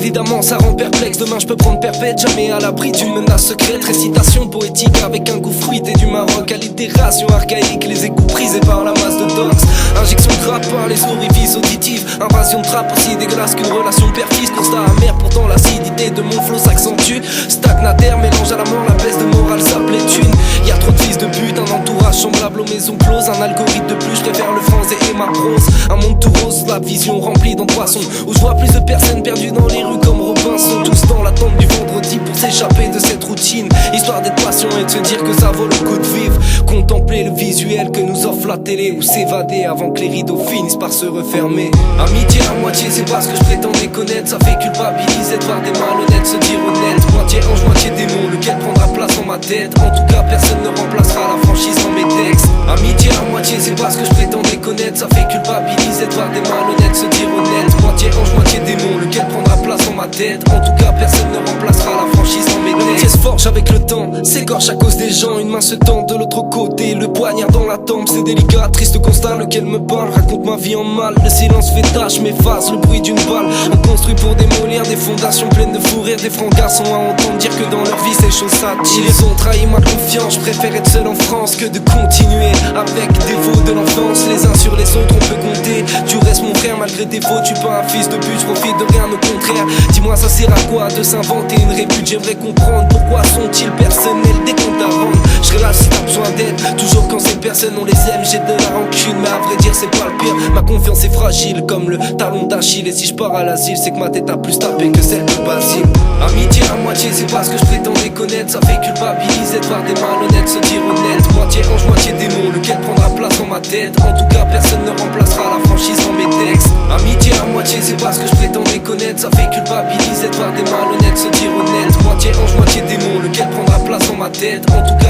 Évidemment ça rend perplexe, demain je peux prendre perpète, jamais à l'abri d'une menace secrète. Récitation poétique avec un goût fruité du Maroc, allitération archaïque, les échos brisés par la masse de dox. Injection de rap par les orifices auditifs, invasion de trap aussi dégueulasse qu'une relation père-fils. Constat amer, pourtant l'acidité de mon flow s'accentue. Stagnataire, mélange à la mort, la baisse de morale s'appelait thune. Y'a trop de fils de pute, un entourage semblable aux maisons closes, un algorithme de plus, je préfère le français et ma prose. Un monde tout rose, la vision remplie d'angoissons, où je vois plus de personnes perdues dans les rues comme Robinson. Tous dans l'attente du vendredi pour s'échapper de cette routine, histoire d'être patient et de se dire que ça vaut le coup de vivre. Contempler le visuel que nous offre la télé, ou s'évader avant que les rideaux finissent par se refermer. Amitié à moitié, c'est pas ce que je prétendais connaître. Ça fait culpabiliser de voir des malhonnêtes se dire honnête. Moitié ange, moitié démon, lequel prendra place dans ma tête. En tout cas personne ne remplacera la franchise dans mes textes. Amitié à moitié, c'est pas ce que je prétendais connaître. Ça fait culpabiliser de voir des malhonnêtes se dire honnête. Moitié ange, moitié démon, lequel prendra place dans ma tête. En tout cas personne ne remplacera la franchise dans mes textes. L'amitié se forge avec le temps, s'écorche à cause des gens. Une main se tend de l'autre côté, le poignard dans la tempe. C'est délicat, triste constat, lequel me parle. Raconte ma vie en mal, le silence fait tâche, m'efface le bruit d'une balle. On construit pour démolir des fondations pleines de fou rire. Des francs garçons à entendre dire que dans leur vie ces choses s'attirent. Ils ont trahi ma confiance, je préfère être seul en France que de continuer avec des veaux de l'enfance. Les uns sur les autres on peut compter, tu restes mon frère malgré tes fautes. Tu pas un fils de pute, je profite de rien, au contraire. Dis-moi ça sert à quoi de s'inventer une répute? J'aimerais comprendre pourquoi sont-ils personnels dès qu'on t'arrange. Je serai là si t'as besoin d'aide, toujours quand ces personnes on les aime. J'ai de la rancune mais à vrai dire c'est pas le pire. Ma confiance est fragile comme le talon d'Achille. Et si je pars à l'asile c'est que ma tête a plus tapé que celle de Basile. Amitié à moitié, c'est pas ce que je prétendais connaître. Ça fait culpabiliser de voir des malhonnêtes se dire honnête. Moitié ange, moitié démon, lequel prendra place dans ma tête. En tout cas personne ne remplacera la franchise dans mes textes. Amitié à moitié, c'est pas ce que je prétendais connaître. Ça fait culpabiliser de voir des malhonnêtes se dire honnête. Moitié ange, moitié démon, lequel prendra place dans ma tête. En tout cas